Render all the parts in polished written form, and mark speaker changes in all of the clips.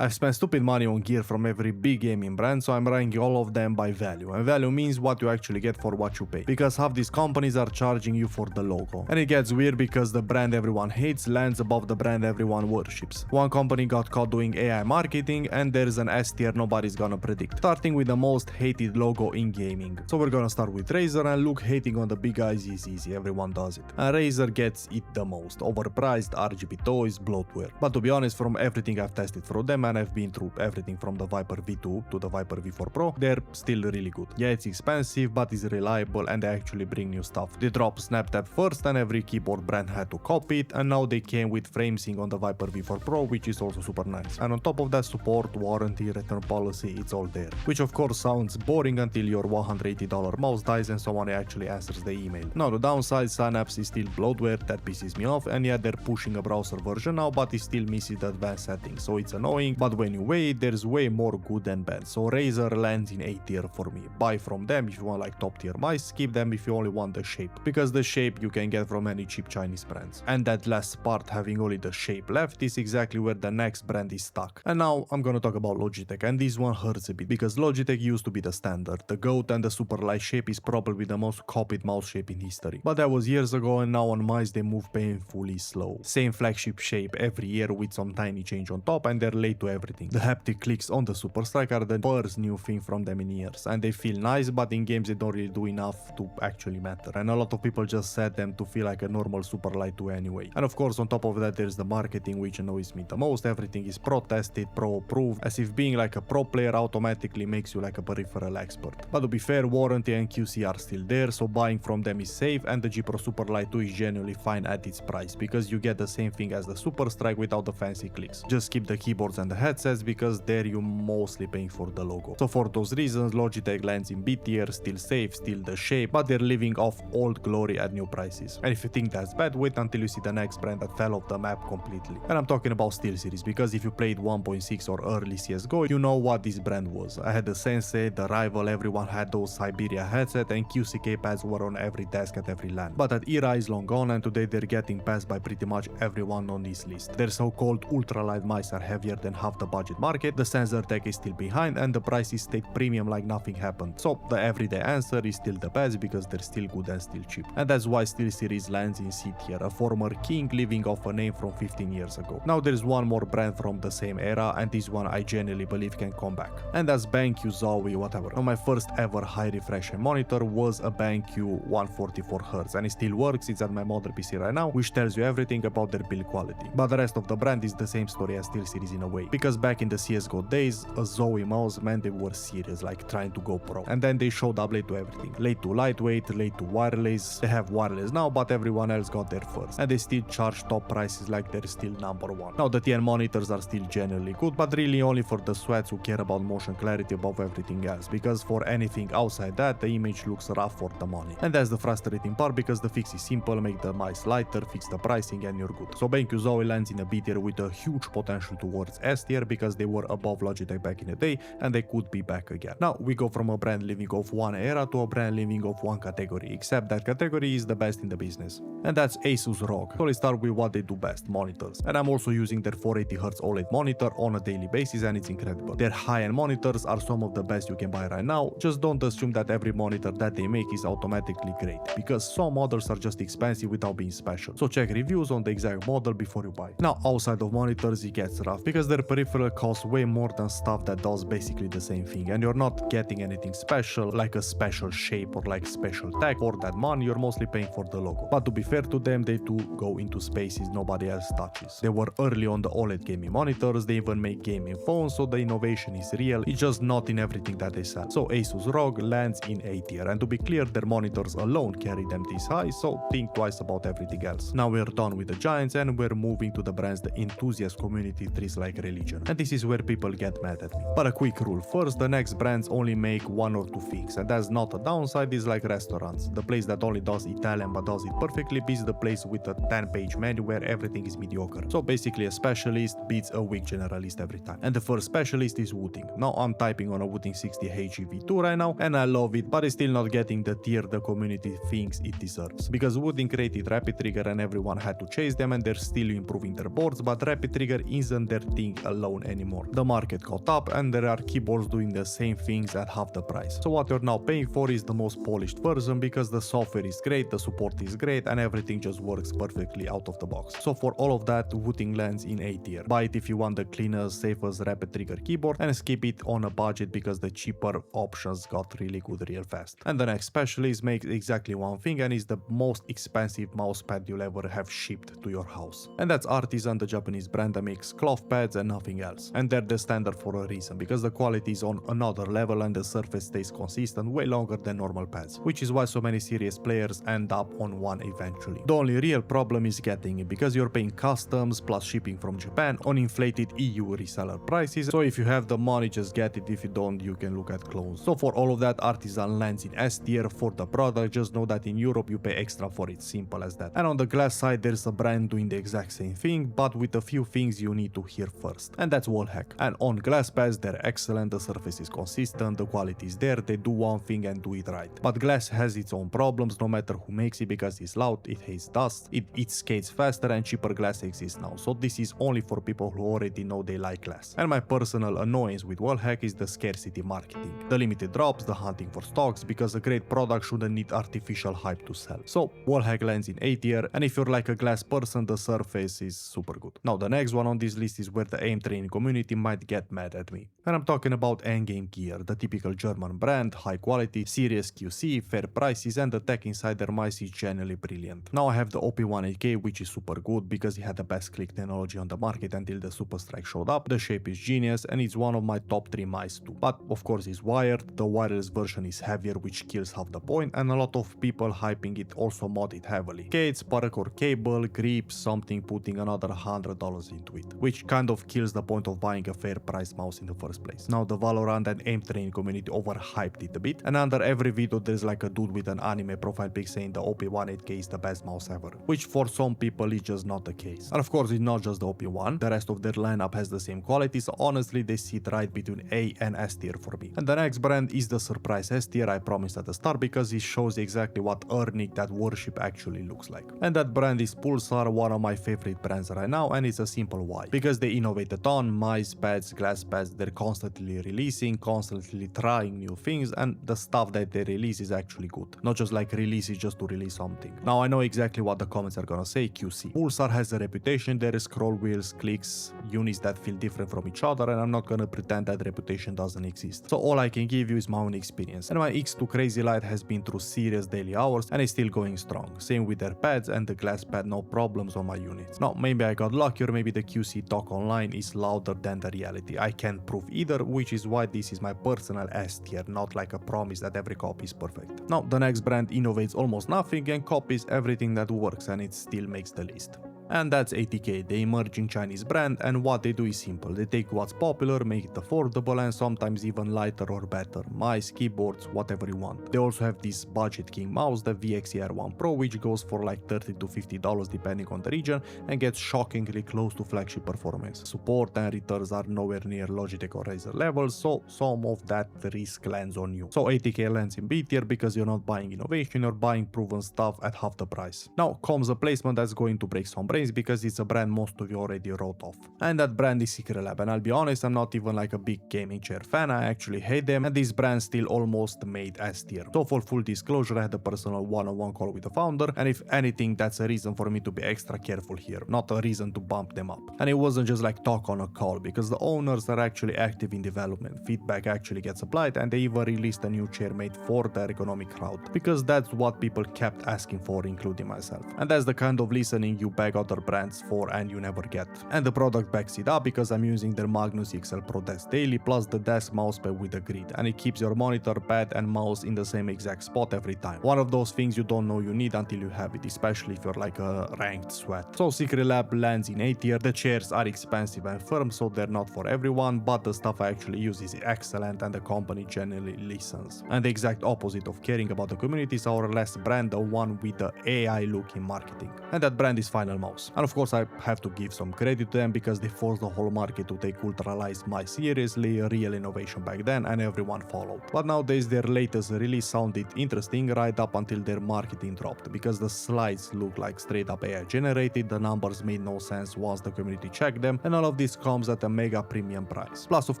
Speaker 1: I've spent stupid money on gear from every big gaming brand, so I'm ranking all of them by value. And value means what you actually get for what you pay. Because half these companies are charging you for the logo. And it gets weird because the brand everyone hates lands above the brand everyone worships. One company got caught doing AI marketing, and there's an S tier nobody's gonna predict. Starting with the most hated logo in gaming. So we're gonna start with Razer, and look, hating on the big guys is easy, everyone does it. And Razer gets it the most. Overpriced, RGB toys, bloatware. But to be honest, from everything I've tested through them, and I've been through everything from the Viper V2 to the Viper V4 Pro, they're still really good. Yeah, it's expensive, but it's reliable, and they actually bring new stuff. They dropped SnapTap first, and every keyboard brand had to copy it, and now they came with FrameSync on the Viper V4 Pro, which is also super nice. And on top of that, support, warranty, return policy, it's all there. Which of course sounds boring until your $180 mouse dies and someone actually answers the email. Now the downside, Synapse is still bloatware, that pisses me off, and yeah, they're pushing a browser version now, but it still misses the advanced settings, so it's annoying, but when you weigh it, there's way more good than bad. So Razer lands in A tier for me. Buy from them if you want like top tier mice, skip them if you only want the shape, because the shape you can get from any cheap Chinese brands. And that last part, having only the shape left, is exactly where the next brand is stuck. And now I'm gonna talk about Logitech, and this one hurts a bit, because Logitech used to be the standard. The GOAT and the super light shape is probably the most copied mouse shape in history. But that was years ago, and now on mice they move painfully slow. Same flagship shape every year with some tiny change on top, and they're late to everything. The haptic clicks on the Super Strike are the first new thing from them in years, and they feel nice, but in games they don't really do enough to actually matter. And a lot of people just set them to feel like a normal Super Light 2 anyway. And of course, on top of that, there's the marketing, which annoys me the most. Everything is pro-tested, pro-approved, as if being like a pro player automatically makes you like a peripheral expert. But to be fair, warranty and QC are still there, so buying from them is safe, and the G Pro Super Light 2 is genuinely fine at its price, because you get the same thing as the Super Strike without the fancy clicks. Just skip the keyboards and the headsets, because there you mostly paying for the logo. So for those reasons, Logitech lands in B tier, still safe, still the shape, but they're living off old glory at new prices. And if you think that's bad, wait until you see the next brand that fell off the map completely. And I'm talking about SteelSeries, because if you played 1.6 or early CSGO, you know what this brand was. I had the Sensei, the Rival, everyone had those Siberia headset, and QCK pads were on every desk at every LAN. But that era is long gone, and today they're getting passed by pretty much everyone on this list. Their so-called ultralight mice are heavier than half the budget market, the sensor tech is still behind, and the prices stayed premium like nothing happened. So the everyday answer is still the best, because they're still good and still cheap. And that's why SteelSeries lands in C tier, a former king living off a name from 15 years ago. Now there's one more brand from the same era, and this one I genuinely believe can come back. And that's BenQ Zowie whatever. Now my first ever high refresh rate monitor was a BenQ 144Hz, and it still works. It's at my model PC right now, which tells you everything about their build quality. But the rest of the brand is the same story as SteelSeries in a way, because back in the CSGO days, a Zowie mouse, man, they were serious, like trying to go pro. And then they showed up late to everything. Late to lightweight, late to wireless. They have wireless now, but everyone else got there first. And they still charge top prices like they're still #1. Now the TN monitors are still generally good, but really only for the sweats who care about motion clarity above everything else, because for anything outside that, the image looks rough for the money. And that's the frustrating part, because the fix is simple: make the mice lighter, fix the pricing, and you're good. So BenQ Zowie lands in a B tier with a huge potential towards S tier, because they were above Logitech back in the day, and they could be back again. Now we go from a brand living off one era to a brand living off one category, except that category is the best in the business, and that's ASUS ROG. So let's start with what they do best: monitors. And I'm also using their 480Hz OLED monitor on a daily basis, and it's incredible. Their high-end monitors are some of the best you can buy right now. Just don't assume that every monitor that they make is automatically great, because some models are just expensive without being special. So check reviews on the exact model before you buy. Now outside of monitors it gets rough, because their peripheral costs way more than stuff that does basically the same thing, and you're not getting anything special like a special shape or like special tech. For that money you're mostly paying for the logo. But to be fair to them, they do go into spaces nobody else touches. They were early on the OLED gaming monitors, they even make gaming phones, so the innovation is real, it's just not in everything that they sell. So ASUS ROG lands in A tier, and to be clear, their monitors alone carry them this high, so think twice about everything else. Now we're done with the giants, and we're moving to the brands the enthusiast community treats like religion. And this is where people get mad at me. But a quick rule first: the next brands only make one or two things, and that's not a downside. It's like restaurants. The place that only does Italian but does it perfectly beats the place with a 10-page menu where everything is mediocre. So basically a specialist beats a weak generalist every time. And the first specialist is Wooting. Now I'm typing on a Wooting 60 HEV2 right now, and I love it, but it's still not getting the tier the community thinks it deserves. Because Wooting created Rapid Trigger and everyone had to chase them, and they're still improving their boards, but Rapid Trigger isn't their thing alone anymore. The market caught up and there are keyboards doing the same things at half the price. So what you're now paying for is the most polished version because the software is great, the support is great, and everything just works perfectly out of the box. So for all of that, Wooting lands in A tier. Buy it if you want the cleanest, safest rapid trigger keyboard, and skip it on a budget because the cheaper options got really good real fast. And the next specialist makes exactly one thing and is the most expensive mousepad you'll ever have shipped to your house. And that's Artisan, the Japanese brand that makes cloth pads and nothing else. And they're the standard for a reason, because the quality is on another level and the surface stays consistent way longer than normal pads, which is why so many serious players end up on one eventually. The only real problem is getting it, because you're paying customs plus shipping from Japan on inflated EU reseller prices, so if you have the money just get it, if you don't you can look at clones. So for all of that, Artisan lands in S tier for the product. Just know that in Europe you pay extra for it, simple as that. And on the glass side there's a brand doing the exact same thing, but with a few things you need to hear first, and that's Wallhack. And on glass pads they're excellent, the surface is consistent, the quality is there, they do one thing and do it right. But glass has its own problems no matter who makes it, because it's loud, it hates dust, it skates faster, and cheaper glass exists now. So this is only for people who already know they like glass. And my personal annoyance with Wallhack is the scarcity marketing, the limited drops, the hunting for stocks, because a great product shouldn't need artificial hype to sell. So Wallhack lands in A tier, and if you're like a glass person, the surface is super good. Now the next one on this list is where the aim training community might get mad at me. And I'm talking about Endgame Gear, the typical German brand, high quality, serious QC, fair prices, and the tech inside their mice is generally brilliant. Now I have the OP18K, which is super good because it had the best click technology on the market until the Super Strike showed up. The shape is genius and it's one of my top 3 mice too. But of course it's wired, the wireless version is heavier, which kills half the point, and a lot of people hyping it also mod it heavily. Gates, paracord cable, grips, something putting another $100 into it, which kind of kills the point of buying a fair price mouse in the first place. Now the Valorant and aim training community overhyped it a bit, and under every video there's like a dude with an anime profile pic saying the OP18K is the best mouse ever, which for some people is just not the case. And of course it's not just the OP1, the rest of their lineup has the same quality, so honestly they sit right between A and S tier for me. And the next brand is the surprise S tier I promised at the start, because it shows exactly what earning that worship actually looks like. And that brand is Pulsar, one of my favorite brands right now, and it's a simple why. Because they innovate a ton, mice pads, glass pads, they're constantly releasing, constantly trying new things, and the stuff that they release is actually good. Not just like releases just to release something. Now I know exactly what the comments are gonna say, QC. Pulsar has a reputation, there is scroll wheels, clicks, units that feel different from each other, and I'm not gonna pretend that reputation doesn't exist. So all I can give you is my own experience. And my X2 Crazy Light has been through serious daily hours and is still going strong. Same with their pads and the glass pad, no problems on my units. Now maybe I got lucky, or maybe the QC talk online is louder than the reality. I can't prove either, which is why this is my personal S tier, not like a promise that every copy is perfect. Now the next brand innovates almost nothing and copies everything that works, and it still makes the list. And that's ATK, the emerging Chinese brand, and what they do is simple. They take what's popular, make it affordable, and sometimes even lighter or better. Mice, keyboards, whatever you want. They also have this budget king mouse, the VXER1 Pro, which goes for like $30 to $50 depending on the region, and gets shockingly close to flagship performance. Support and returns are nowhere near Logitech or Razer levels, so some of that risk lands on you. So ATK lands in B tier because you're not buying innovation, you're buying proven stuff at half the price. Now comes a placement that's going to break some brains, because it's a brand most of you already wrote off. And that brand is Secretlab, and I'll be honest, I'm not even like a big gaming chair fan, I actually hate them, and this brand still almost made S tier. So for full disclosure, I had a personal one-on-one call with the founder, and if anything, that's a reason for me to be extra careful here, not a reason to bump them up. And it wasn't just like talk on a call, because the owners are actually active in development, feedback actually gets applied, and they even released a new chair made for the ergonomic crowd, because that's what people kept asking for, including myself. And that's the kind of listening you beg other brands for and you never get. And the product backs it up, because I'm using their Magnus XL Pro Desk daily, plus the desk mousepad with a grid, and it keeps your monitor, pad and mouse in the same exact spot every time. One of those things you don't know you need until you have it, especially if you're like a ranked sweat. So Secretlab lands in A tier. The chairs are expensive and firm, so they're not for everyone, but the stuff I actually use is excellent and the company generally listens. And the exact opposite of caring about the community is our last brand, the one with the AI look in marketing. And that brand is Finalmouse. mouse. And of course I have to give some credit to them because they forced the whole market to take ultralight mice seriously, a real innovation back then, and everyone followed. But nowadays their latest release sounded interesting right up until their marketing dropped, because the slides look like straight up AI generated, the numbers made no sense once the community checked them, and all of this comes at a mega premium price. Plus of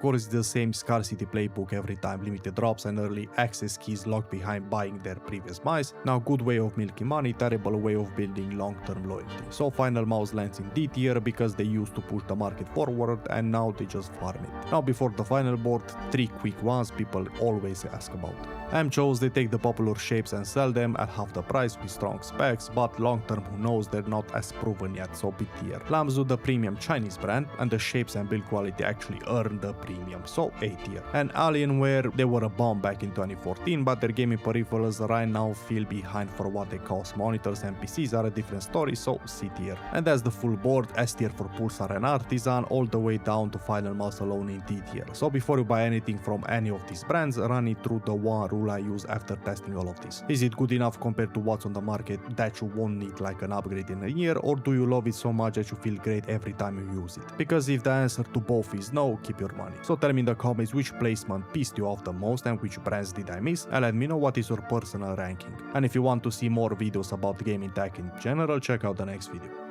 Speaker 1: course it's the same scarcity playbook every time, limited drops and early access keys locked behind buying their previous mice. Now good way of milking money, terrible way of building long-term loyalty. So Finalmouse lands in D tier because they used to push the market forward and now they just farm it. Now before the final board, 3 quick ones people always ask about. chose they take the popular shapes and sell them at half the price with strong specs, but long term who knows, they're not as proven yet, so B tier. Lamzu, the premium Chinese brand, and the shapes and build quality actually earn the premium, so A tier. And Alienware, they were a bomb back in 2014, but their gaming peripherals right now feel behind for what they cost. Monitors and PCs are a different story, so C tier. And that's the full board, S tier for Pulsar and Artisan, all the way down to Finalmouse alone in D tier. So before you buy anything from any of these brands, run it through the one rule I use after testing all of this. Is it good enough compared to what's on the market that you won't need like an upgrade in a year, or do you love it so much that you feel great every time you use it? Because if the answer to both is no, keep your money. So tell me in the comments which placement pissed you off the most and which brands did I miss, and let me know what is your personal ranking. And if you want to see more videos about gaming tech in general, check out the next video.